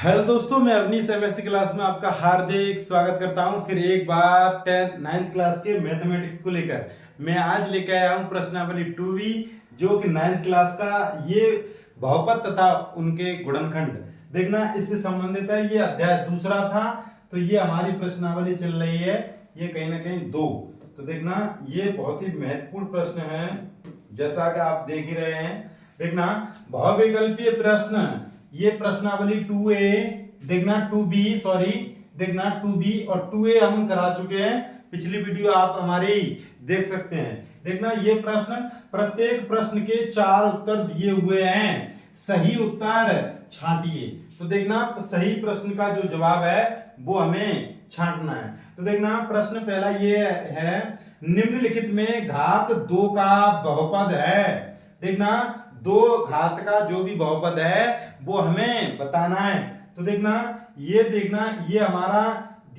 Hello दोस्तों, मैं Awanish MSc class में आपका हार्दिक स्वागत करता हूं। फिर एक बार 10th 9th क्लास के मैथमेटिक्स को लेकर मैं आज लेकर आया हूं प्रश्नावली 2B, जो कि 9th क्लास का ये बहुपद तथा उनके गुणनखंड देखना इससे संबंधित है। ये अध्याय दूसरा था, तो ये हमारी प्रश्नावली चल रही है ये कहीं ना कहीं दो। तो देखना ये बहुत ही महत्वपूर्ण प्रश्न है, जैसा कि आप देख ही रहे हैं। देखना बहुविकल्पीय प्रश्न, ये प्रश्नावली 2A देखना 2B सॉरी देखना 2B और 2A हम करा चुके हैं। पिछली वीडियो आप हमारी देख सकते हैं। देखना ये प्रश्न, प्रत्येक प्रश्न के 4 उत्तर दिए हुए हैं, सही उत्तर छांटिए। तो देखना सही प्रश्न का जो जवाब है वो हमें छांटना है। तो देखना प्रश्न पहला ये है, निम्नलिखित में घात 2 का बहुपद है। देखना दो घात का जो भी बहुपद है वो हमें बताना है। तो देखना ये हमारा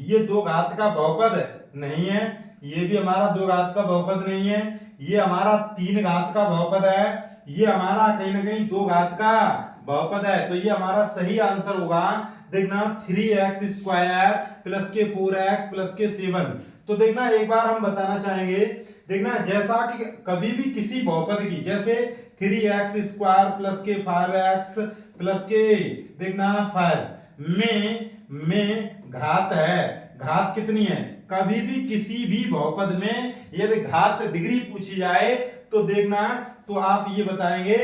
ये दो घात का बहुपद नहीं है, ये भी हमारा दो घात का बहुपद नहीं है, ये हमारा 3 घात का बहुपद है, ये हमारा कहीं ना कहीं 2 घात का बहुपद है। तो ये हमारा सही आंसर होगा। देखना 3x स्क्वायर प्लस के 4x प्लस के 7। तो देखना एक बार हम बताना चाहेंगे, देखना जैसा कि कभी भी किसी बहुपद की, जैसे 3x स्क्वायर प्लस के 5x प्लस के देखना 5 में घात है, घात कितनी है। कभी भी किसी भी बहुपद में यदि घात डिग्री पूछी जाए तो देखना तो आप ये बताएंगे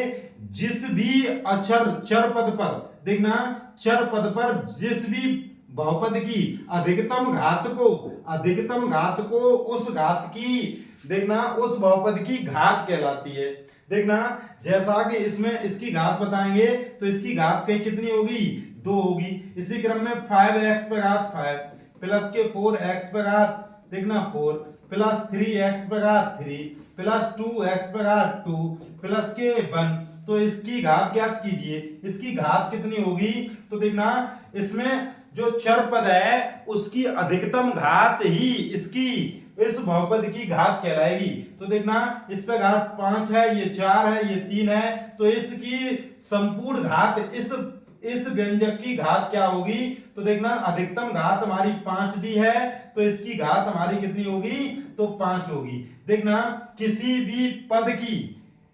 जिस भी अचर चर पद पर, देखना चर पद पर जिस भी बहुपद की अधिकतम घात को उस घात की देखना उस बहुपद की घात कहलाती है। देखना जैसा कि इसमें इसकी घात बताएंगे तो इसकी घात कहीं कितनी होगी, 2 होगी। इसी क्रम में 5x पे घात 5 प्लस के 4x पे घात देखना 4 प्लस 3x पे घात 3 प्लस 2x पे घात 2 प्लस के 1। तो इसकी घात ज्ञात कीजिए, इसकी घात कितनी होगी। तो देखना इसमें जो चर पद है उसकी अधिकतम घात ही इसकी इस बहुपद की घात कहलाएगी। तो देखना इस पे घात 5 है, ये 4 है, ये 3 है, तो इसकी संपूर्ण घात इस व्यंजक की घात क्या होगी। तो देखना अधिकतम घात हमारी 5 दी है, तो इसकी घात हमारी कितनी होगी, तो 5 होगी। देखना किसी भी पद की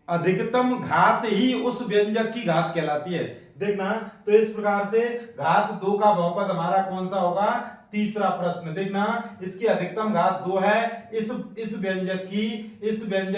अधिकतम घात ही उस व्यंजक की घात कहलाती है। देखना तो इस प्रकार से घात 2 का बहुपद हमारा कौन सा होगा, तीसरा प्रश्न। देखना इसकी अधिकतम घात 2 है, इस व्यंजक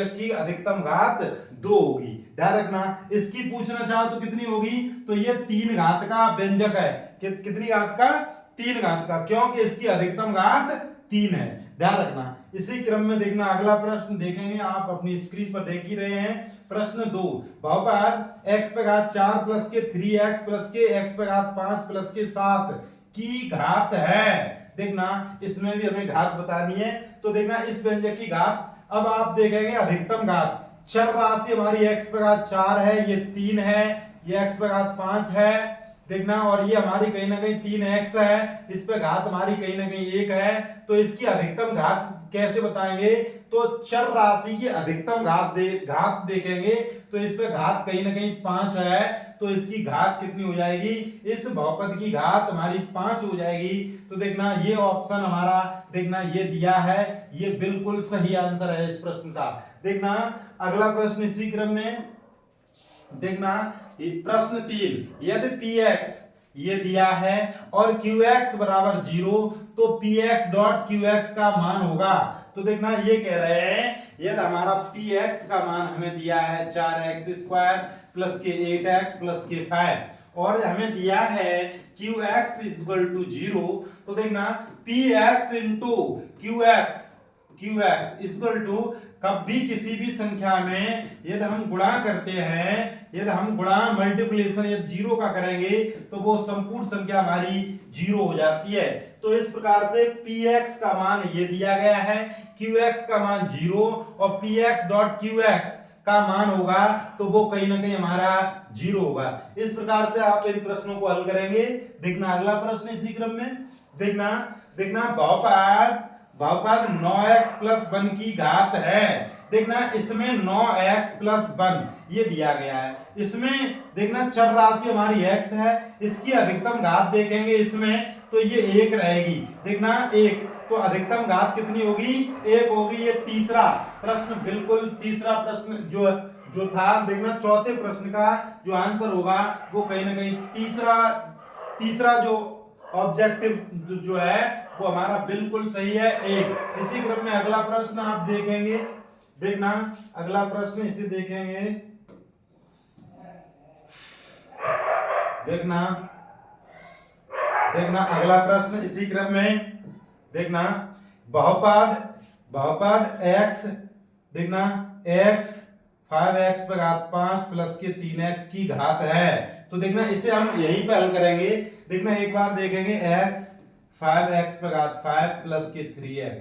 की अधिकतम घात 2 होगी। ध्यान रखना इसकी पूछना चाहो तो कितनी होगी, तो ये 3 घात का व्यंजक है। कितनी घात का, 3 घात का, क्योंकि इसकी अधिकतम घात 3 है। ध्यान रखना इसी क्रम में देखना अगला प्रश्न देखेंगे, आप अपनी स्क्रीन पर देख ही रहे हैं। प्रश्न 2, बहुपद x पे घात 4 प्लस के 3x प्लस के x पे घात 5 प्लस के 7 की घात है। देखना इसमें भी हमें घात बतानी है। तो देखना इस व्यंजक की घात, अब आप देखेंगे अधिकतम घात, चर राशि हमारी x पे घात 4 है, ये 3 है, ये x पे घात 5 है, देखना और ये हमारी कहीं ना कहीं 3x है, इस पे घात हमारी कहीं ना कहीं 1 है। तो इसकी अधिकतम घात कैसे बताएंगे, तो चर राशि की अधिकतम घात देखेंगे तो इस पे घात कहीं ना कहीं 5 है, तो इसकी घात कितनी हो जाएगी, इस बहुपद की घात हमारी 5 हो जाएगी। तो देखना ये ऑप्शन हमारा देखना ये दिया है, ये बिल्कुल सही आंसर है इस प्रश्न का। देखना अगला प्रश्न इसी क्रम में देखना प्रश्न 3, यदि px ये दिया है और qx बराबर 0 तो px डॉट qx का मान होगा। तो देखना ये कह रहे हैं यदि हमारा px का मान हमें दिया है 4x स्क्वायर प्लस के 8x प्लस के 5 और हमें दिया है qx इक्वल टू 0, तो देखना px into qx equal to, कभी किसी भी संख्या में यदि हम गुणा करते हैं, यदि हम गुणा मल्टीप्लिकेशन यदि 0 का करेंगे तो वो संपूर्ण संख्या हमारी 0 हो जाती है। तो इस प्रकार से px का मान ये दिया गया है, qx का मान 0 और px डॉट qx का मान होगा तो वो कहीं ना कहीं हमारा 0 होगा। इस प्रकार से आप इन प्रश्नों को हल करेंगे। देखना अगला प्रश्न इसी क्रम में देखना बहुपद 9x प्लस 1 की घात है। देखना इसमें 9x प्लस 1 ये दिया गया है। इसमें देखना चर राशि हमारी x है, इसकी अधिकतम घात देखेंगे इसमें तो ये 1 रहेगी। देखना 1, तो अधिकतम घात कितनी होगी? 1 होगी। ये तीसरा प्रश्न, बिल्कुल तीसरा प्रश्न जो था, देखना चौथे प्रश्न का जो आंसर होगा वो कहीं ना कहीं तीसरा जो ऑब्जेक्टिव जो है वो हमारा बिल्कुल सही है 1। इसी क्रम में अगला प्रश्न आप देखेंगे। देखना अगला प्रश्न इसे देखेंगे। देखना अगला प्रश्न इसी क्रम में। देखना बहुपद x, देखना x 5x पर घात 5 प्लस के 3x की घात है। तो देखना इसे हम यहीं पे हल करेंगे। देखना एक बार देखेंगे x 5x पर घात 5 प्लस के 3x।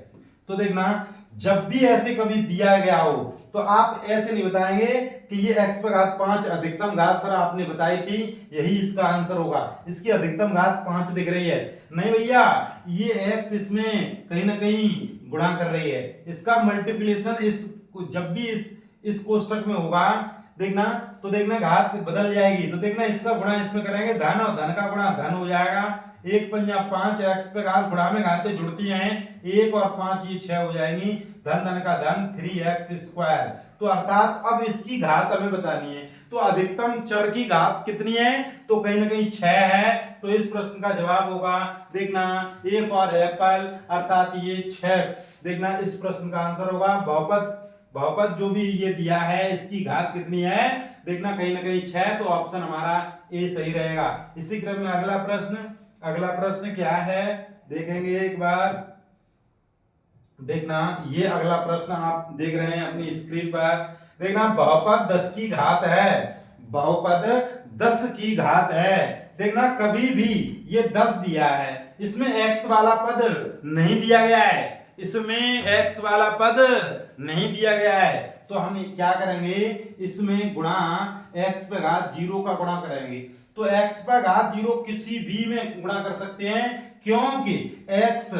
तो देखना जब भी ऐसे कभी दिया गया हो तो आप ऐसे नहीं बताएंगे कि ये x पर घात 5 अधिकतम घात सर आपने बताई थी, यही इसका आंसर होगा, इसकी अधिकतम घात 5 दिख रही है। नहीं भैया, ये x इसमें कहीं ना कहीं गुणा कर रही है, इसका मल्टीप्लिकेशन जब भी इस कोष्टक में होगा देखना, तो देखना घात बदल जाएगी। तो देखना इसका गुणा इसमें करेंगे, धन और धन का गुणा धन हो जाएगा। 1 पंजा 5, x पे घात गुणा में घातें जुड़ती हैं, 1 और 5 ये 6 हो जाएंगी, धन धन का धन 3x स्क्वायर। तो अर्थात अब इसकी घात हमें बतानी है। तो अधिकतम चर की घात कितनी है? तो कहीं ना कहीं 6 है। तो इस प्रश्न का जवाब होगा देखना A फॉर एप्पल, अर्थात ये 6। देखना इस प्रश्न का आंसर होगा बहुपद जो भी ये दिया है इसकी घात कितनी है? देखना कहीं ना कहीं 6, तो ऑप्शन हमारा ए सही रहेगा। इसी क्रम में अगला प्रश्न क्या है देखेंगे एक बार। देखना ये अगला प्रश्न आप देख रहे हैं अपनी स्क्रीन पर। देखना बहुपद 10 की घात है, बहुपद 10 की घात है। देखना कभी भी ये 10 दिया है, इसमें x वाला पद नहीं दिया गया है, इसमें x वाला पद नहीं दिया गया है, तो हम क्या करेंगे, इसमें गुणा x पे घात 0 का गुणा करेंगे। तो x पे घात 0 किसी भी में गुणा कर सकते हैं, क्योंकि x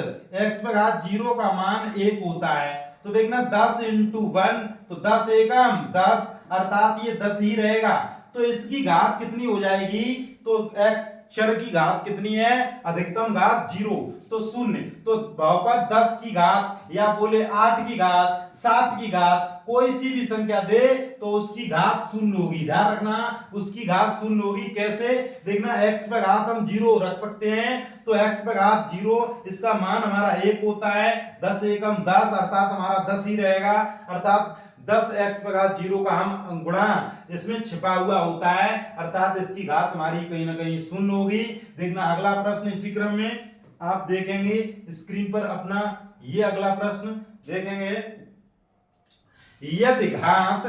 पे घात 0 का मान 1 होता है। तो देखना 10 इंटू 1, तो 10 एकम 10, अर्थात ये 10 ही रहेगा। तो इसकी घात कितनी हो जाएगी? तो x चर की घात कितनी है? अधिकतम घात 0, तो 0। तो बहुपद 10 की घात या बोले 8 की घात, 7 की घात, कोई सी भी संख्या दे तो उसकी घात 0 होगी। ध्यान रखना उसकी घात 0 होगी। कैसे? देखना x पे घात हम 0 रख सकते हैं, तो x पे घात 0, इसका मान हमारा 1 होता है, 10 एकम 10, अर्थात हमारा 10 ही रहेगा। अर्थात 10x पे घात 0 का हम गुणा इसमें छिपा हुआ होता है, अर्थात इसकी घात हमारी कहीं ना कहीं 0 होगी। देखना अगला प्रश्न इसी क्रम में आप देखेंगे स्क्रीन पर अपना, ये अगला प्रश्न देखेंगे। यदि घात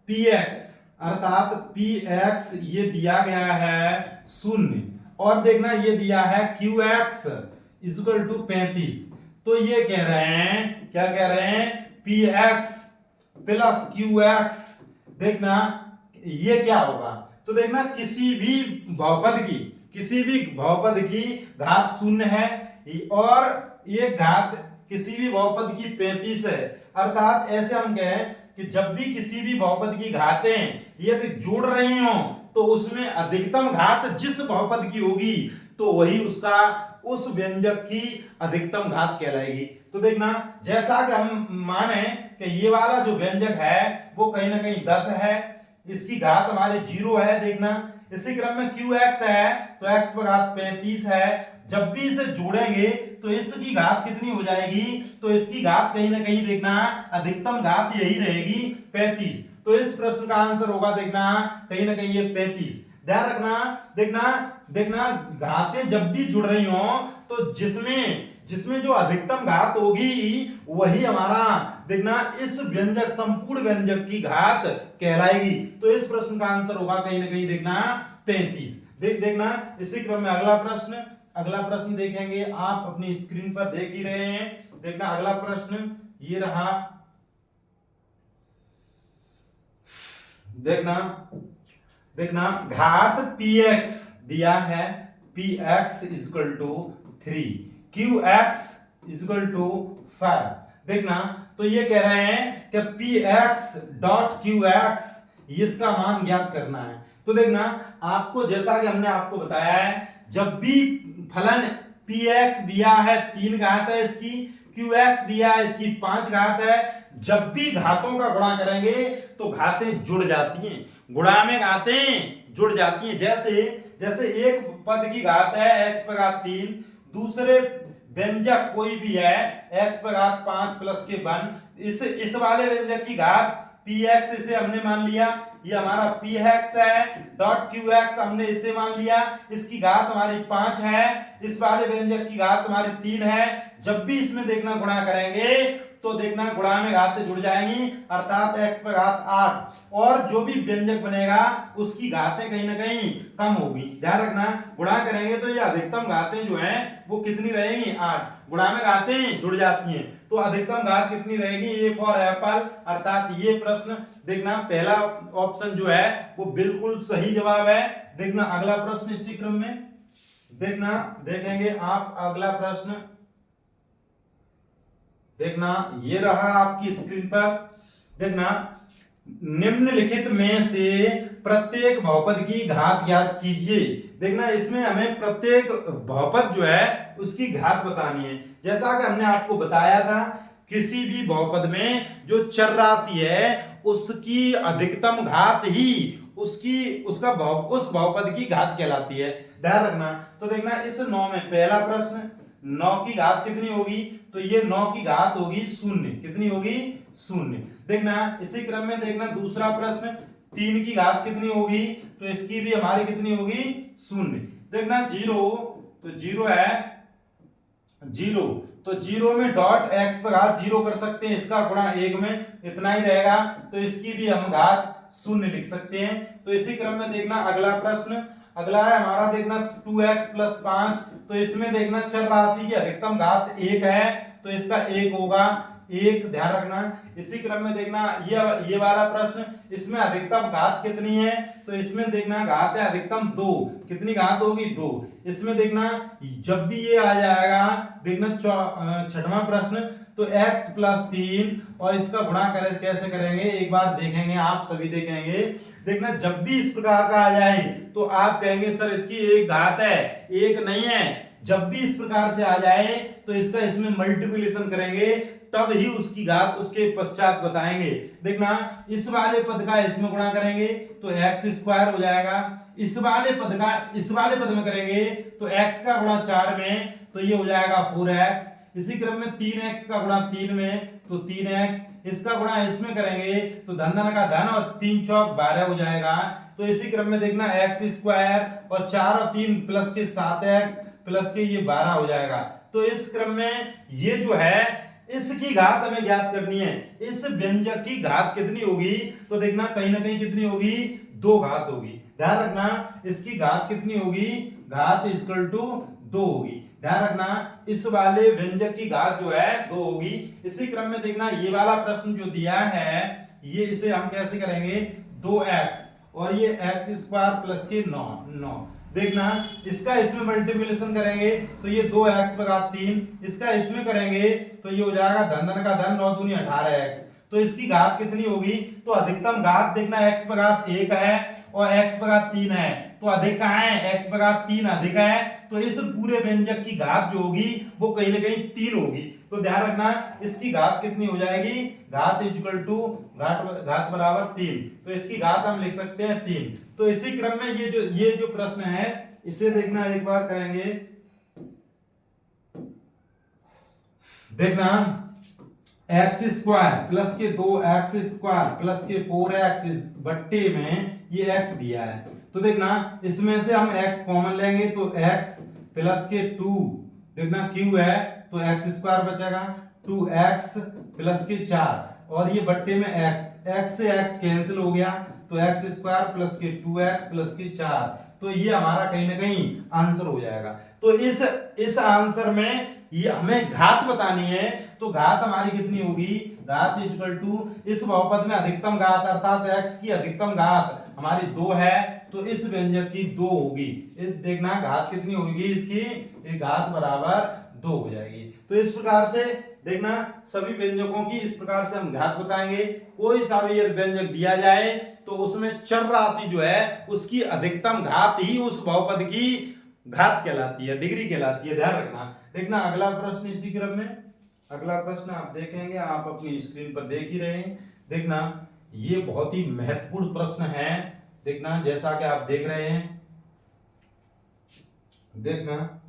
px, अर्थात px ये दिया गया है 0, और देखना ये दिया है qx इक्वल टू 35, तो ये कह रहे हैं, क्या कह रहे हैं? px plus qx। देखना ये क्या होगा? तो देखना किसी भी बहुपद की घात 0 है, और ये घात किसी भी बहुपद की 35 है। अर्थात ऐसे हम कहें कि जब भी किसी भी बहुपद की घातें यदि जोड़ रही हो तो उसमें अधिकतम घात जिस बहुपद की होगी तो वही उस व्यंजक की अधिकतम घात कहलाएगी। तो देखना जैसा कि हम माने कि ये वाला जो व्यंजक है वो कहीं ना कहीं 10 है, इसकी घात हमारे 0 है। देखना इसी क्रम में qx है, तो x पर घात 35 है, जब भी इसे जोड़ेंगे तो इसकी घात कितनी हो जाएगी? तो इसकी घात कहीं ना कहीं देखना अधिकतम घात यही रहेगी 35। तो इस प्रश्न का आंसर होगा देखना कहीं ना कहीं ये 35। ध्यान रखना, देखना घातें जब भी जुड़ रही हो तो जिसमें जो अधिकतम घात होगी वही हमारा देखना इस व्यंजक संपूर्ण व्यंजक की घात कहलाएगी। तो इस प्रश्न का आंसर होगा कहीं ना कहीं देखना 35। देखना इसी क्रम में अगला प्रश्न देखेंगे, आप अपनी स्क्रीन पर देख ही रहे हैं। देखना अगला प्रश्न ये रहा। देखना घात px दिया है, px equal to 3, qx equal to 5। देखना तो ये कह रहे हैं कि P X dot Q X इसका मान ज्ञात करना है। तो देखना आपको जैसा कि हमने आपको बताया है, जब भी फलन पी एक्स दिया है 3 घात है इसकी, क्यू एक्स दिया है इसकी 5 घात है, जब भी घातों का गुणा करेंगे तो घातें जुड़ जाती हैं, गुणा में घातें जुड़ जाती हैं। जैसे जैसे एक पद की घात है x पर घात 3, दूसरे व्यंजक कोई भी है x पर घात 5 प्लस के 1, इस वाले व्यंजक की घात पी एक्स इसे हमने मान लिया, ये हमारा पी एक्स है, डॉट क्यू एक्स हमने इसे मान लिया, इसकी घात हमारी 5 है, इस वाले व्यंजक की घात हमारी 3 है। जब भी इसमें देखना गुणा करेंगे तो देखना गुणा में घातें जुड़ जाएंगी, अर्थात x पर घात 8, और जो भी व्यंजक बनेगा उसकी घातें कहीं ना कहीं कम होगी। ध्यान रखना गुणा करेंगे तो ये अधिकतम घातें जो हैं वो कितनी रहेंगी 8, गुणा में घातें जुड़ जाती हैं तो अधिकतम घात कितनी रहेगी ए फॉर एप्पल, अर्थात ये प्रश्न देखना पहला ऑप्शन जो है वो बिल्कुल सही जवाब है। देखना अगला प्रश्न इसी क्रम में देखना देखेंगे आप, अगला प्रश्न देखना ये रहा आपकी स्क्रीन पर। देखना निम्नलिखित में से प्रत्येक बहुपद की घात ज्ञात कीजिए। देखना इसमें हमें प्रत्येक बहुपद जो है उसकी घात बतानी है। जैसा कि हमने आपको बताया था किसी भी बहुपद में जो चर राशि है उसकी अधिकतम घात ही उस बहुपद की घात कहलाती है। ध्यान रखना। तो देखना इस 9 में पहला प्रश्न 9 की घात कितनी होगी, तो ये 9 की घात होगी 0, कितनी होगी 0। देखना इसी क्रम में देखना दूसरा प्रश्न 3 की घात कितनी होगी, तो इसकी भी हमारी कितनी होगी 0। देखना 0, तो 0 है 0, तो 0 में डॉट x पर घात 0 कर सकते हैं, इसका गुणा 1 में इतना ही रहेगा, तो इसकी भी हम घात 0 लिख सकते हैं। तो इसी क्रम में देखना अगला प्रश्न, अगला है हमारा देखना 2x प्लस 5, तो इसमें देखना चर राशि की अधिकतम घात 1 है तो इसका 1 होगा 1, ध्यान रखना। इसी क्रम में देखना ये वाला प्रश्न, इसमें अधिकतम घात कितनी है, तो इसमें देखना घात है अधिकतम 2, कितनी घात होगी 2। इसमें देखना जब भी ये आ जाएगा देखना छठवां प्रश्न, तो x प्लस 3 और इसका गुणा कैसे करेंगे एक बार देखेंगे, आप सभी देखेंगे। देखना जब भी इस प्रकार का आ जाए तो आप कहेंगे सर इसकी एक घात है, एक नहीं है। जब भी इस प्रकार से आ जाए तो इसका इसमें मल्टीप्लिकेशन करेंगे तब ही उसकी घात उसके पश्चात बताएंगे। देखना इस वाले पद का इसमें गुणा करेंगे तो x स्क्वायर हो जाएगा, इस वाले पद में करेंगे तो x का गुणा 4 में तो ये हो जाएगा 4x। इसी क्रम में 3x का गुणा 3 में तो 3x, इसका गुणा इसमें करेंगे तो धन धन का धन और 3 चौक 12 हो जाएगा। तो इसी क्रम में देखना x स्क्वायर और 4 और 3 प्लस के 7x प्लस के ये 12 हो जाएगा। तो इस क्रम में ये जो है इसकी घात हमें ज्ञात करनी है, इस व्यंजक की घात कितनी होगी, तो देखना कहीं ना कहीं कितनी होगी 2 घात होगी। ध्यान रखना इसकी घात कितनी होगी, घात इक्वल टू 2 होगी। ध्यान रखना इस वाले व्यंजक की घात जो है 2 होगी। इसी क्रम में देखना ये वाला प्रश्न जो दिया है ये इसे हम कैसे करेंगे 2x और ये x स्क्वायर प्लस के 9। देखना इसका इसमें मल्टीप्लिकेशन करेंगे तो ये 2x पर घात 3, इसका इसमें करेंगे तो ये हो जाएगा धन धन का धन 9 दूनी 18x। तो इसकी घात कितनी होगी, तो अधिकतम घात देखना x पर घात 1 है और x पर घात 3 है, तो अधिक कहाँ है x पर घात 3 अधिक है, तो इस पूरे व्यंजक की घात जो होगी वो कहीं ना कहीं 3 होगी। तो ध्यान रखना इसकी घात कितनी हो जाएगी, घात इक्वल टू घात बराबर 3, तो इसकी घात हम लिख सकते हैं 3। तो इसी क्रम में ये जो प्रश्न है इसे देखना एक बार करेंगे। देखना x स्क्वायर प्लस के 2x स्क्वायर प्लस के 4x बट्टे में ये x दिया है, तो देखना इसमें से हम x कॉमन लेंगे तो x प्लस के 2, देखना q है तो x स्क्वायर बचेगा 2x प्लस के 4 और ये बट्टे में x से x कैंसिल हो गया तो x स्क्वायर प्लस के 2x प्लस के 4, तो ये हमारा कहीं ना कहीं आंसर हो जाएगा। तो इस आंसर में ये हमें घात बतानी है, तो घात हमारी कितनी होगी, घात इक्वल टू इस बहुपद में अधिकतम घात अर्थात x की अधिकतम घात हमारी 2 है तो इस व्यंजक की 2 होगी। देखना घात कितनी होगी इसकी, घात बराबर 2 हो जाएगी। तो इस प्रकार से देखना सभी व्यंजकों की इस प्रकार से हम घात बताएंगे। कोई सा भी यदि व्यंजक दिया जाए तो उसमें चर राशि जो है उसकी अधिकतम घात ही उस बहुपद की घात कहलाती है, डिग्री कहलाती है, ध्यान रखना। देखना अगला प्रश्न इसी क्रम में, अगला प्रश्न आप देखेंगे, आप अपनी स्क्रीन पर देख ही रहे हैं। देखना ये बहुत ही महत्वपूर्ण प्रश्न है। देखना जैसा कि आप देख रहे हैं, देखना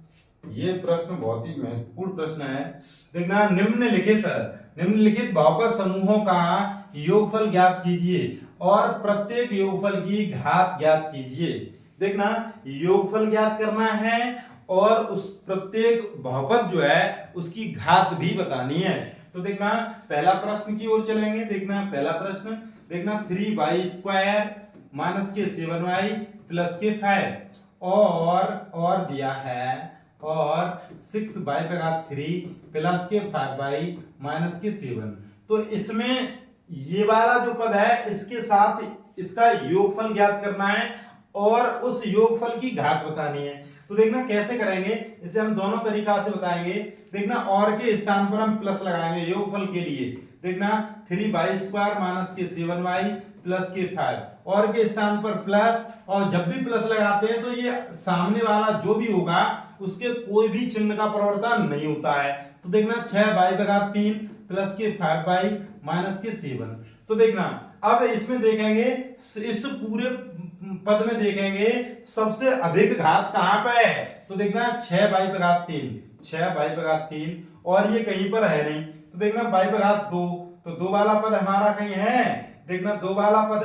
ये प्रश्न बहुत ही महत्वपूर्ण प्रश्न है। देखना निम्नलिखित बहुपद समूहों का योगफल ज्ञात कीजिए और प्रत्येक योगफल की घात ज्ञात कीजिए। देखना योगफल ज्ञात करना है और उस प्रत्येक बहुपद जो है उसकी घात भी बतानी है। तो देखना पहला प्रश्न की ओर चलेंगे। देखना पहला प्रश्न, देखना 3y² माइनस के 7y प्लस के 5 और दिया है और 6y³ प्लस के 5y माइनस के 7। तो इसमें ये वाला जो पद है इसके साथ इसका योगफल ज्ञात करना है और उस योगफल की घात बतानी है। तो देखना कैसे करेंगे, इसे हम दोनों तरीका से बताएंगे। देखना और के स्थान पर हम प्लस लगाएंगे योगफल के लिए। देखना 3y² माइनस के 7y प्लस के 5 और के स्थान पर प्लस, और जब भी प्लस लगाते हैं तो ये सामने वाला जो भी होगा उसके कोई भी चिन्ह का परिवर्तन नहीं होता है। तो देखना 6y³ प्लस के 5y माइनस के 7। तो देखना अब इसमें देखेंगे, इस पूरे पद में देखेंगे सबसे अधिक घात कहां पे है। तो देखना 6y³ और ये कहीं पर है नहीं। तो देखना y², तो 2 वाला पद हमारा कहीं है। देखना 2 वाला पद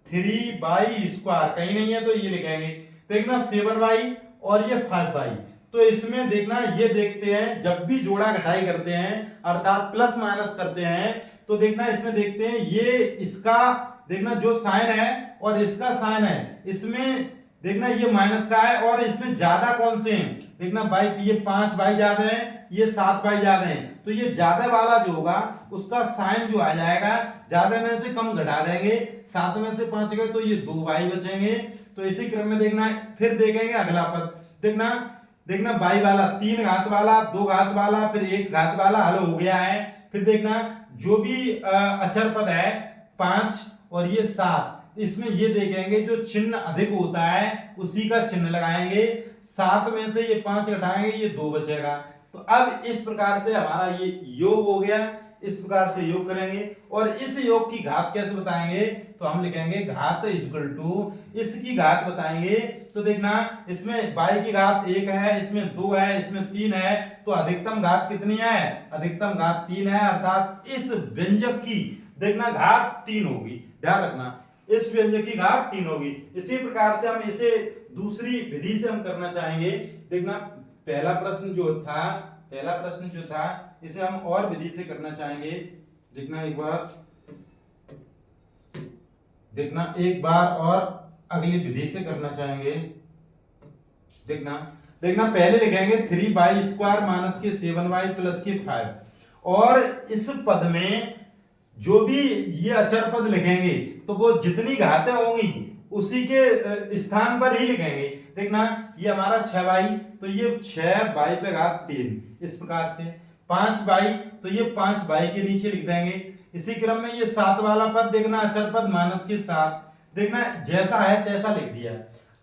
3y² कहीं नहीं है तो ये लिखेंगे। देखना 7y और ये 5y। तो इसमें देखना ये देखते हैं जब भी जोड़ा घटाई करते हैं अर्थात प्लस माइनस करते हैं तो देखना इसमें देखते हैं ये इसका देखना जो साइन है और इसका साइन है, इसमें देखना ये माइनस का है और इसमें ज्यादा कौन से हैं। देखना बाई ये 5y ज्यादा है, ये 7y ज्यादा है। तो ये ज्यादा वाला जो होगा उसका साइन जो आ जाएगा, ज्यादा में से कम घटा देंगे, 7 में से 5 गए तो ये 2y बचेंगे। तो इसी क्रम में देखना फिर देखेंगे अगला पद। देखना y वाला 3 घात वाला, 2 घात वाला, फिर 1 घात वाला हल हो गया है। फिर देखना जो भी अचर पद है 5 और ये 7, इसमें ये देखेंगे जो चिन्ह अधिक होता है उसी का चिन्ह लगाएंगे। 7 में से ये 5 घटाएंगे, ये 2 बचेगा। तो अब इस प्रकार से हमारा ये योग हो गया। इस प्रकार से योग करेंगे और इस योग की घात कैसे बताएंगे, तो हम लिखेंगे घात इक्वल टू इसकी घात बताएंगे। तो देखना इसमें y की घात 1 है, इसमें 2 है, इसमें 3 है, तो अधिकतम घात कितनी है, अधिकतम घात 3 है, अर्थात इस व्यंजक की देखना घात 3 होगी। ध्यान रखना इस व्यंजक की घात 3 होगी। इसी प्रकार से हम इसे दूसरी विधि से हम करना चाहेंगे। देखना पहला प्रश्न जो था इसे हम और विधि से करना चाहेंगे। देखना एक बार और अगली विधि से करना चाहेंगे। देखना पहले लिखेंगे 3y² माइनस के 7y प्लस के 5 और इस पद में जो भी ये अचर पद लिखेंगे तो वो जितनी घातें होंगी उसी के स्थान पर ही लिखेंगे। देखना ये हमारा 6y, तो ये 6y³3 इस प्रकार से, 5y तो ये 5y के नीचे लिख देंगे। इसी क्रम में ये 7 वाला पद देखना अचर पद माइनस के 7, देखना जैसा है तैसा लिख दिया।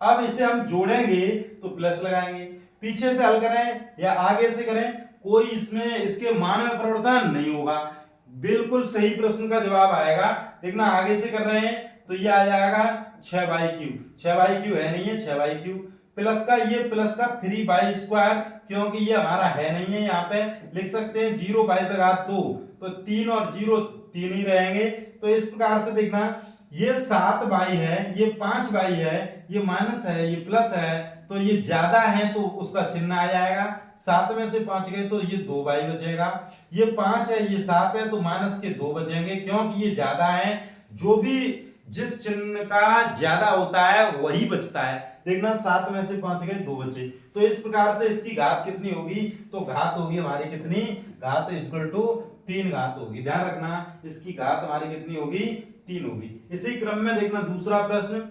अब इसे हम जोड़ेंगे तो प्लस लगाएंगे, पीछे से हल करें या आगे से करें कोई इसमें इसके मान में परिवर्तन नहीं होगा, बिल्कुल सही प्रश्न का जवाब आएगा। देखना आगे से कर रहे हैं तो ये आ जाएगा 6y³ है नहीं है 6y³ प्लस का ये प्लस का 3y² क्योंकि ये हमारा है नहीं है, यहाँ पे लिख सकते हैं 0y²2, तो 3 और 0 3 ही रहेंगे। तो इस प्रकार से देखना ये 7y है, ये 5y है, ये माइनस है, ये प्लस है, तो ये ज्यादा है तो उसका चिन्ह आ जाएगा। 7 में से 5 गए तो ये 2y बचेगा, ये 5 है, ये 7 है, तो माइनस के 2 बचेंगे क्योंकि ये ज्यादा है। जो भी जिस चिन्ह का ज्यादा होता है वही बचता है। देखना 7 में से 5 गए 2 बचे, तो इस प्रकार से इसकी घात कितनी होगी, तो घात होगी हमारी कितनी, घात इक्वल टू 3 घात होगी। ध्यान रखना इसकी घात हमारी कितनी होगी, 3 होगी। इसी क्रम में देखना दूसरा प्रश्न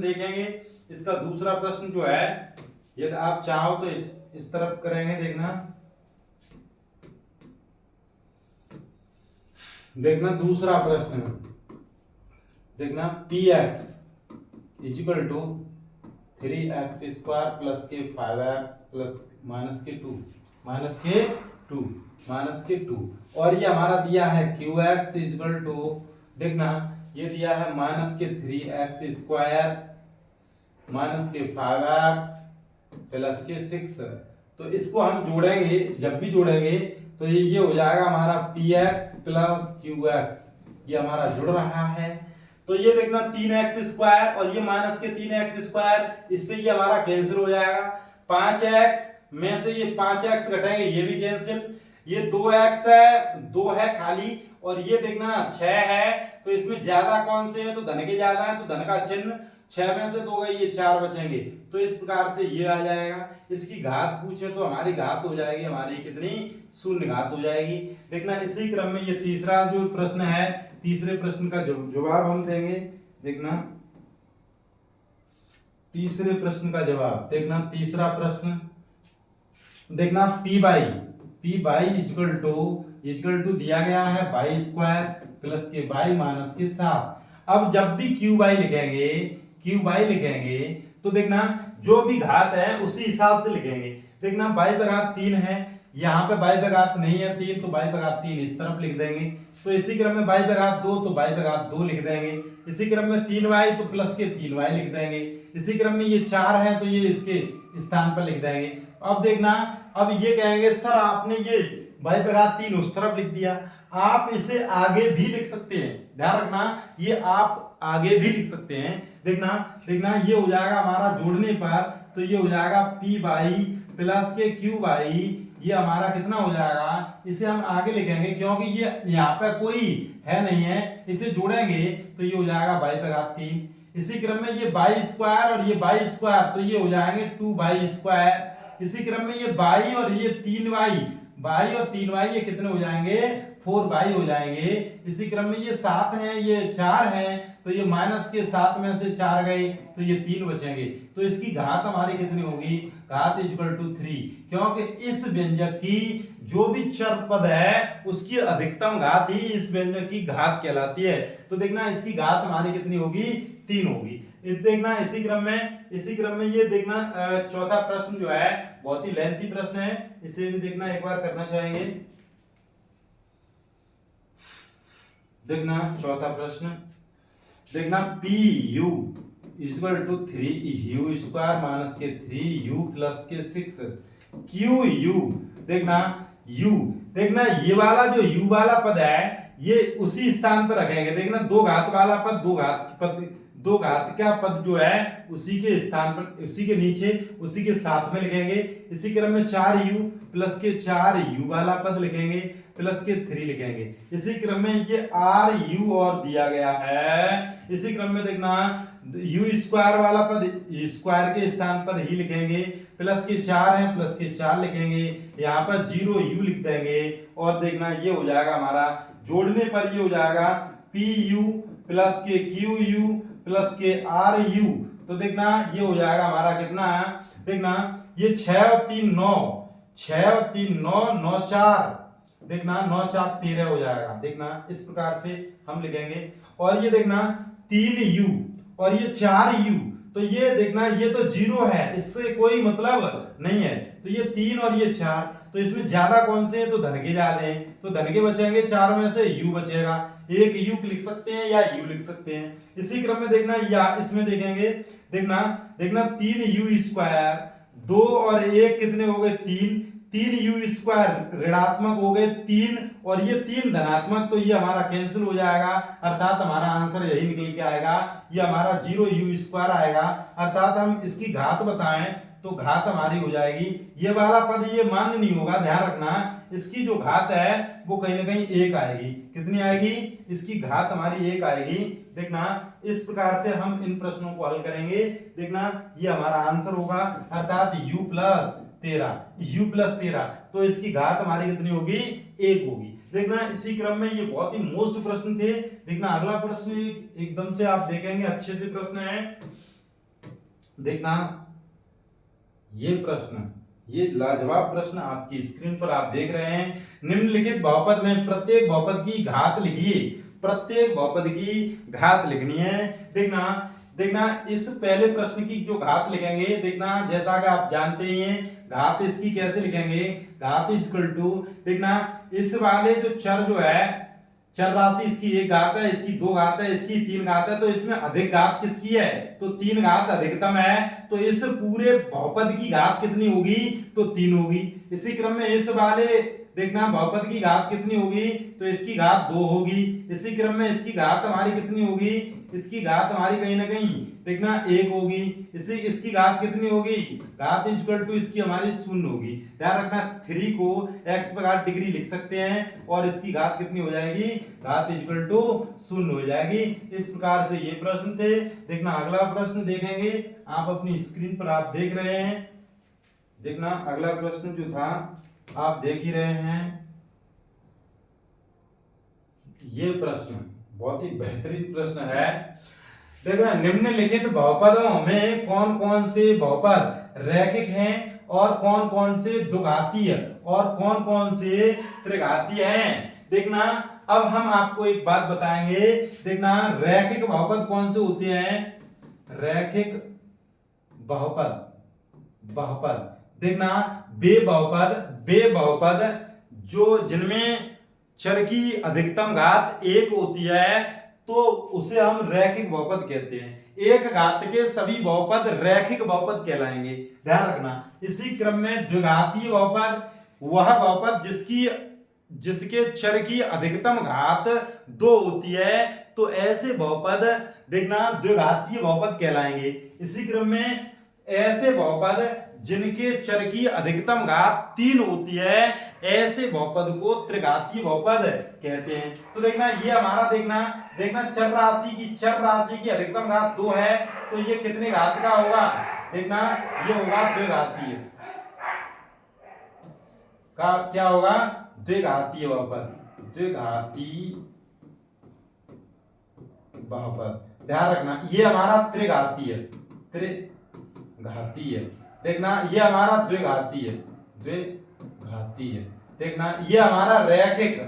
देखेंगे। इसका दूसरा प्रश्न जो है यदि आप चाहो तो इस तरफ करेंगे। देखना देखना दूसरा प्रश्न, देखना P X equal to 3x² plus के 5x प्लस माइनस के 2 माइनस के 2 माइनस के 2 और ये हमारा दिया है qx इजिकल टू, देखना ये दिया है माइनस के 3x² माइनस के 5x प्लस के 6। तो इसको हम जोड़ेंगे, जब भी जोड़ेंगे तो ये हो जाएगा हमारा px प्लस qx, ये हमारा जुड़ रहा है। तो ये देखना 3x² और ये माइनस के 3x², इससे ये हमारा कैंसिल हो जाएगा। 5x में से ये 5x घटाएंगे, ये भी कैंसिल। ये 2x है, 2 है खाली, और ये देखना 6 है, तो इसमें ज्यादा कौन से है, तो धन के ज्यादा है, तो धन का चिन्ह, 6 में से 2 गई, ये 4 बचेंगे। तो इस प्रकार से ये आ जाएगा। इसकी घात पूछे तो हमारी घात हो जाएगी, हमारी कितनी, शून्य घात हो जाएगी। देखना इसी क्रम में ये तीसरा जो प्रश्न है, तीसरे प्रश्न का जवाब हम देंगे। देखना तीसरे प्रश्न का जवाब, देखना तीसरा प्रश्न, देखना पी बाई इक्वल टू दिया गया है y² प्लस के y माइनस के 7। अब जब भी क्यू बाई लिखेंगे तो देखना जो भी घात है उसी हिसाब से लिखेंगे। देखना y पे घात 3 है, यहाँ पे y पे घात नहीं है 3, तो y पे घात 3 इस तरफ लिख देंगे। तो इसी क्रम में y पे घात 2, तो y पे घात 2 लिख देंगे। इसी क्रम में 3y, तो प्लस के 3y लिख देंगे। इसी क्रम में ये 4 है, तो ये इसके स्थान पर लिख देंगे। अब देखना, अब ये कहेंगे सर आपने ये y पे घात 3 उस तरफ लिख दिया, आप इसे आगे भी लिख सकते हैं, ध्यान रखना ये आप आगे भी लिख सकते हैं। देखना ये हो जाएगा हमारा जोड़ने पर, तो ये हो जाएगा p बाई प्लस के q बाई, ये हमारा कितना हो जाएगा, इसे हम आगे लिखेंगे क्योंकि ये यहाँ पे कोई है नहीं है, इसे जोड़ेंगे तो ये हो जाएगा y पे घात 3। इसी क्रम में ये y² और ये y², तो ये हो जाएंगे 2y²। इसी क्रम में ये y और ये 3y और 3y ये कितने हो जाएंगे, 4y हो जाएंगे। इसी क्रम में ये 7 है, ये 4 है, तो ये माइनस के 7 में से 4 गए, तो ये 3 बचेंगे। तो इसकी घात हमारी कितनी होगी, घात इक्वल टू 3, क्योंकि इस व्यंजक की जो भी चर पद है उसकी अधिकतम घात ही इस व्यंजक की घात कहलाती है। तो देखना इसकी घात हमारी कितनी होगी, 3 होगी। देखना इसी क्रम में ये देखना चौथा प्रश्न जो है बहुत ही लेंथी प्रश्न है, इसे भी देखना एक बार करना चाहेंगे। देखना चौथा प्रश्न, देखना P U equal to 3u² minus के 3u प्लस के 6 क्यू यू। देखना ये वाला जो u वाला पद है ये उसी स्थान पर रखेंगे। देखना दो घात वाला पद, दो घात का पद जो है उसी के स्थान पर, उसी के नीचे, उसी के साथ में लिखेंगे। इसी क्रम में 4u प्लस के 4u वाला पद लिखेंगे, प्लस के 3 लिखेंगे। इसी क्रम में ये ru और दिया गया है। इसी क्रम में देखना u² वाला पद स्क्वायर के स्थान पर ही लिखेंगे, प्लस के 4 है, प्लस के 4 लिखेंगे, यहाँ पर 0u लिख देंगे। और देखना ये हो जाएगा हमारा, जोड़ने पर ये हो जाएगा pu प्लस के qu प्लस के ru। तो देखना ये हो जाएगा हमारा कितना, देखना ये 6 और 3 9, 6 और 3 9, 9 4, देखना 9 4 13 हो जाएगा। देखना इस प्रकार से हम लिखेंगे। और ये देखना 3u और ये 4u, तो ये देखना ये तो 0 है, इससे कोई मतलब नहीं है। तो ये 3 और ये 4, तो इसमें ज्यादा कौन से हैं, तो धन के ज्यादा हैं, तो धन के बचेंगे, 4 में से u बचेगा। एक u लिख सकते हैं या u लिख सकते हैं। इसी क्रम में देखना या इसमें देखेंगे, देखना 3u², 2 और 1 कितने हो गए, 3u² ऋणात्मक हो गए 3, और ये 3 धनात्मक, तो ये हमारा कैंसिल हो जाएगा, अर्थात हमारा आंसर यही निकल के आएगा, ये हमारा 0u² आएगा। अर्थात हम इसकी घात बताएं तो घात हमारी हो जाएगी, ये वाला पद ये मान्य नहीं होगा, ध्यान रखना इसकी जो घात है वो कहीं ना कहीं 1 आएगी। कितनी आएगी, इसकी घात हमारी 1 आएगी। देखना इस प्रकार से हम इन प्रश्नों को हल करेंगे। देखना ये हमारा आंसर होगा, अर्थात u प्लस 13, तो इसकी घात हमारी कितनी होगी, 1 होगी। देखना इसी क्रम में ये बहुत ही मोस्ट प्रश्न थे। देखना अगला प्रश्न एकदम से आप देखेंगे, अच्छे से प्रश्न है। देखना ये प्रश्न ये लाजवाब प्रश्न आपकी स्क्रीन पर आप देख रहे हैं। निम्नलिखित बहुपद में प्रत्येक बहुपद की घात लिखिए। प्रत्येक बहुपद की घात लिखनी है। देखना देखना इस पहले प्रश्न की जो घात लिखेंगे, देखना जैसा कि आप जानते ही हैं घात इसकी कैसे लिखेंगे, घात इज इक्वल टू, देखना इस वाले जो चर जो है, चर राशि इसकी एक घात है, इसकी दो घात है, इसकी तीन घात है, तो इसमें अधिक घात किसकी है, तो तीन घात अधिकतम है, तो इस पूरे बहुपद की घात कितनी होगी, तो तीन होगी। इसी क्रम में इस वाले देखना बहुपद की घात कितनी होगी, तो इसकी घात दो होगी। इसी क्रम में इसकी घात हमारी कितनी होगी, इसकी घात हमारी कहीं ना कहीं देखना एक होगी। इसकी घात कितनी होगी, घात इज इक्वल टू इसकी हमारी शून्य होगी। ध्यान रखना 3 को x पर घात डिग्री लिख सकते हैं और इसकी घात कितनी हो जाएगी, घात इज इक्वल टू शून्य हो जाएगी। इस प्रकार से ये प्रश्न थे। देखना अगला प्रश्न देखेंगे, आप अपनी स्क्रीन पर आप देख रहे हैं। देखना अगला प्रश्न जो था आप देख ही रहे हैं। ये प्रश्न बहुत ही बेहतरीन प्रश्न है। देखना निम्नलिखित बहुपदों में कौन कौन से बहुपद रैखिक हैं और कौन कौन से द्विघातीय और कौन कौन से त्रिघातीय हैं। देखना अब हम आपको एक बात बताएंगे। देखना रैखिक बहुपद कौन से होते हैं, रैखिक बहुपद बहुपद देखना वे बहुपद जो जिनमें चर की अधिकतम घात एक होती है, तो उसे हम रैखिक बहुपद कहते हैं। एक घात के सभी बहुपद रैखिक बहुपद कहलाएंगे। ध्यान रखना। इसी क्रम में द्विघातीय बहुपद वह बहुपद जिसके चर की अधिकतम घात दो होती है, तो ऐसे बहुपद देखना द्विघातीय बहुपद कहलाएंगे। इसी क्रम में ऐसे बहुपद जिनके चर की अधिकतम घात 3 होती है, ऐसे बहुपद को त्रिघातीय बहुपद कहते हैं। तो देखना ये हमारा देखना चर राशि की अधिकतम घात 2 है, तो ये कितने घात का होगा, देखना ये होगा द्विघातीय का, क्या होगा, द्विघातीय बहुपद, द्विघातीय बहुपद। ध्यान रखना ये हमारा त्रिघातीय देखना ये हमारा द्विघातीय देखना ये हमारा रैखिक,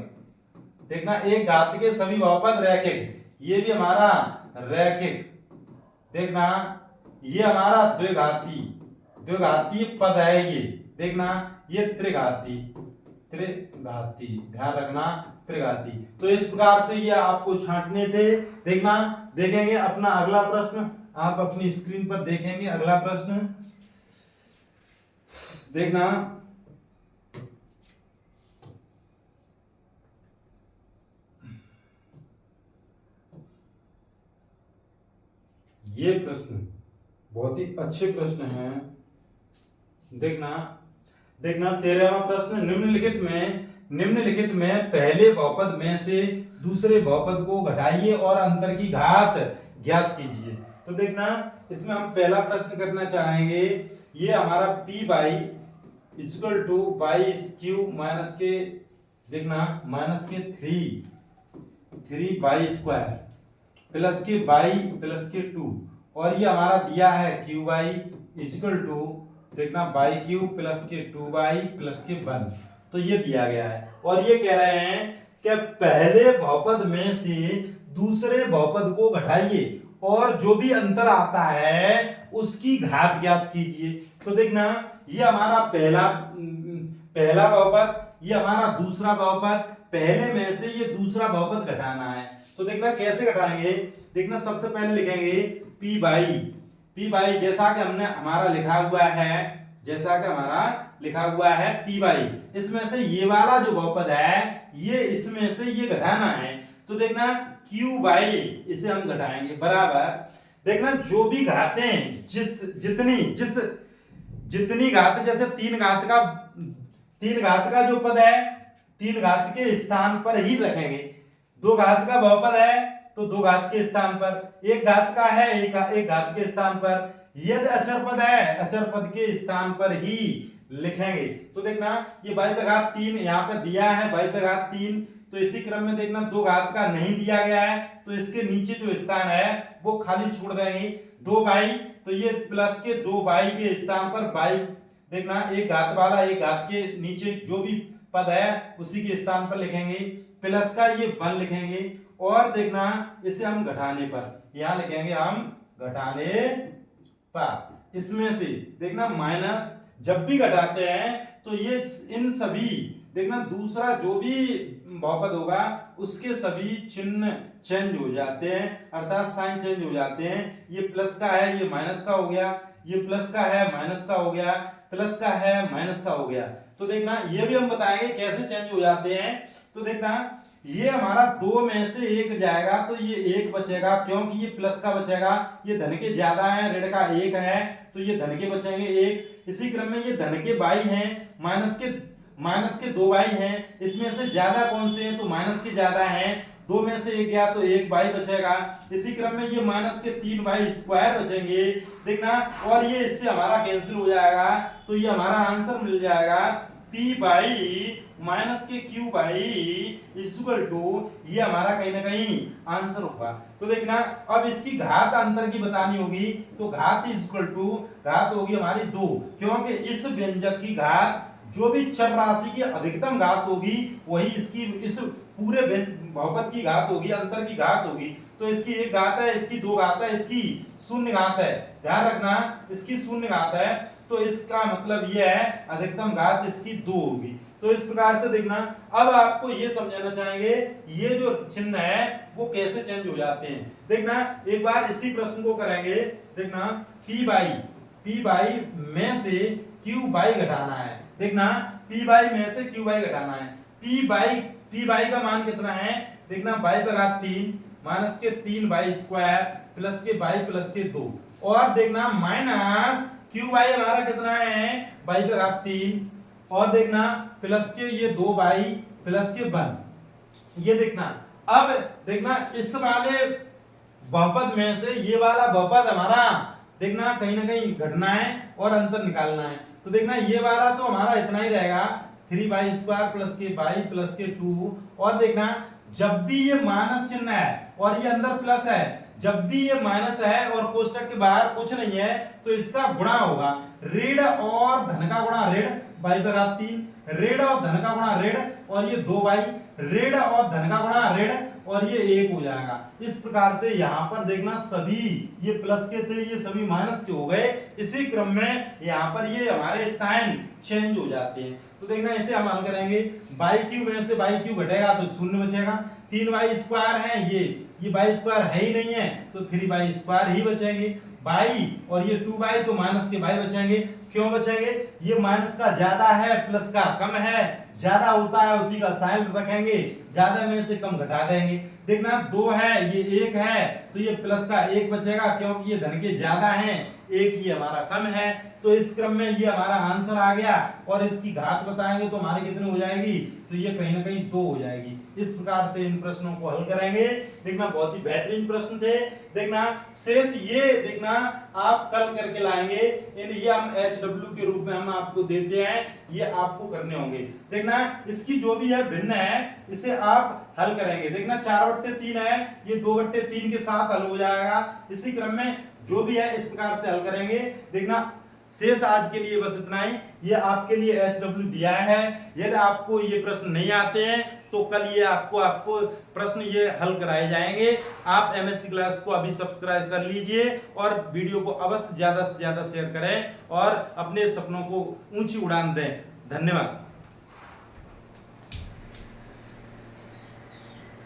देखना एक घात के सभी बहुपद रैखिक, ये भी हमारा रैखिक। देखना ये हमारा द्विघाती पद है। ये देखना ये त्रिघाती ध्यान रखना त्रिघाती। तो इस प्रकार से ये आपको छांटने थे। देखना देखेंगे अपना अगला प्रश्न, आप अपनी स्क्रीन पर देखेंगे अगला प्रश्न। देखना ये प्रश्न बहुत ही अच्छे प्रश्न हैं। देखना 13वां प्रश्न, निम्नलिखित में पहले बहुपद में से दूसरे बहुपद को घटाइए और अंतर की घात ज्ञात कीजिए। तो देखना इसमें हम पहला प्रश्न करना चाहेंगे। ये हमारा p by equal two by cube minus के, देखना माइनस के 3 बाई स्क्वायर प्लस के बाई प्लस के 2, और ये हमारा दिया है क्यू बाई इक्वल टू, देखना बाई क्यूब प्लस के 2 बाई प्लस के 1। तो ये दिया गया है और ये कह रहे हैं कि पहले बहुपद में से दूसरे बहुपद को घटाइए और जो भी अंतर आता है उसकी घात ज्ञात कीजिए। तो देखना ये हमारा पहला बहुपद, ये हमारा दूसरा बहुपद, पहले में से ये दूसरा बहुपद घटाना है। तो देखना कैसे घटाएंगे। देखना सबसे पहले लिखेंगे p बाई जैसा कि हमारा लिखा हुआ है p बाई, इसमें से ये वाला जो बहुपद है ये इसमें से ये घटाना है। तो देखना q बाई इसे हम घटाएंगे बराबर, देखना जो भी घातें जितनी घात, जैसे 3 घात का जो पद है 3 घात के स्थान पर ही रखेंगे। 2 घात का बहुपद है तो 2 घात के स्थान पर, 1 घात का है 1 घात के स्थान पर, यदि अचर पद है अचर पद के स्थान पर ही लिखेंगे। तो देखना ये बाई पे घात 3 यहाँ पे दिया है, बाई पे घात 3, तो इसी क्रम में देखना 2 घात का नहीं दिया गया है, तो इसके नीचे जो स्थान है वो खाली छोड़ देंगे। 2 बाई, तो ये प्लस के 2 बाई के स्थान पर देखना एक घात वाला एक घात के नीचे जो भी पद है उसी के स्थान पर लिखेंगे, प्लस का ये 1 लिखेंगे, और देखना इसे हम घटाने पर यहां लिखेंगे हम घटाने पर। इसमें से देखना माइनस जब भी घटाते हैं तो ये इन सभी देखना दूसरा जो भी बहुपद होगा उसके सभी चिन्ह चेंज हो जाते हैं, अर्थात साइन चेंज हो जाते हैं। ये प्लस का है ये माइनस का हो गया, ये प्लस का है माइनस का हो गया, प्लस का है माइनस का हो गया। तो देखना ये भी हम बताएंगे कैसे चेंज हो जाते हैं। तो देखना ये हमारा 2 में से 1 जाएगा तो ये 1 बचेगा, क्योंकि ये प्लस का बचेगा, ये धन के ज्यादा है, ऋण का 1 है तो ये धन के बचेंगे 1। इसी क्रम में ये धन के बाई हैं, माइनस के 2 बाई हैं, इसमें से ज्यादा कौन से हैं तो माइनस के ज्यादा हैं, 2 में से 1 गया तो 1 बाई बचेगा। इसी क्रम में ये माइनस के 3 बाई स्क्वायर बचेंगे, देखना, और ये इससे हमारा कैंसिल हो जाएगा तो ये हमारा आंसर मिल जाएगा p बाई माइनस के क्यू बाई इक्वल टू, ये हमारा कहीं ना कहीं आंसर होगा। तो देखना अब इसकी घात अंतर की बतानी होगी, तो घात इक्वल टू घात होगी हमारी 2, क्योंकि इस व्यंजक की घात जो भी चर राशि की अधिकतम घात होगी वही इसकी इस पूरे बहुपद की घात होगी, अंतर की घात होगी। तो इसकी 1 घात है, इसकी 2 घात है, इसकी 0 घात है, ध्यान रखना इसकी 0 घात है, तो इसका मतलब यह है अधिकतम घात इसकी 2 होगी। तो इस प्रकार से देखना अब आपको ये समझाना चाहेंगे ये जो चिन्ह है वो कैसे चेंज हो जाते हैं। देखना एक बार इसी प्रश्न को करेंगे, देखना p बाई में से q बाई घटाना है, देखना p बाई में से q बाई घटाना है, p बाई का मान कितना है, देखना बाई पर घात 3 माइनस के 3 बाई स्क्वायर प्लस के बाई प्लस के 2, और देखना माइनस q बाई हमारा कितना है बाई पर घात 3, और देखना प्लस के ये 2 बाई प्लस के 1। ये देखना अब देखना इस वाले बहुपद में से ये वाला बहुपद हमारा देखना कहीं ना कहीं घटना है और अंतर निकालना है। तो देखना ये वाला तो हमारा इतना ही रहेगा 3 बाई स्क्वायर प्लस के बाई प्लस के 2, और देखना जब भी ये माइनस चिन्ह है और ये अंदर प्लस है, जब भी ये माइनस है और कोष्टक के बाहर कुछ नहीं है तो इसका गुणा होगा, ऋण और धन का गुणा ऋण बाई पर घात 3, ऋण और धन का गुणा ऋण, और ये 2 बाई ऋण और धन का गुणा ऋण, और ये 1 हो जाएगा। इस प्रकार से यहाँ पर देखना सभी ये प्लस के थे ये सभी माइनस के हो गए, इसी क्रम में यहाँ पर ये हमारे साइन चेंज हो जाते हैं। तो देखना इसे हम हल करेंगे, बाई क्यू में से बाई क्यू घटेगा तो 0 बचेगा, 3 बाई स्क्वायर है ये बाई स्क्वायर है ही नहीं है तो 3 बाई स्क्वायर ही बचेंगे, बाई और ये 2 बाई तो माइनस के बाई बचेंगे। क्यों बचेंगे, ये माइनस का ज्यादा है प्लस का कम है, ज्यादा होता है उसी का साइन रखेंगे, ज्यादा में से कम घटा देंगे। देखना 2 है ये 1 है तो ये प्लस का 1 बचेगा, क्योंकि ये धन के ज्यादा हैं 1 ये हमारा कम है। तो इस क्रम में ये हमारा आंसर आ गया, और इसकी घात बताएंगे तो हमारी कितनी हो जाएगी, तो ये कहीं ना कहीं 2 हो जाएगी। इस प्रकार से इन प्रश्नों को हल करेंगे। देखना बहुत ही बेहतरीन प्रश्न थे। देखना शेष ये देखना आप कल करके लाएंगे, ये हम HW के रूप में हम आपको देते हैं, ये आपको करने होंगे। देखना इसकी जो भी है भिन्न है इसे आप हल करेंगे। देखना 4/3 है ये 2/3 के साथ हल हो जाएगा। इसी क्रम में जो भी है इस प्रकार से हल करेंगे। देखना शेष आज के लिए बस इतना ही, ये आपके लिए HW दिया है। यदि आपको ये प्रश्न नहीं आते हैं तो कल ये आपको प्रश्न ये हल कराए जाएंगे। आप MSc क्लास को अभी सब्सक्राइब कर लीजिए और वीडियो को अवश्य ज्यादा से ज्यादा शेयर करें और अपने सपनों को ऊंची उड़ान दें। धन्यवाद।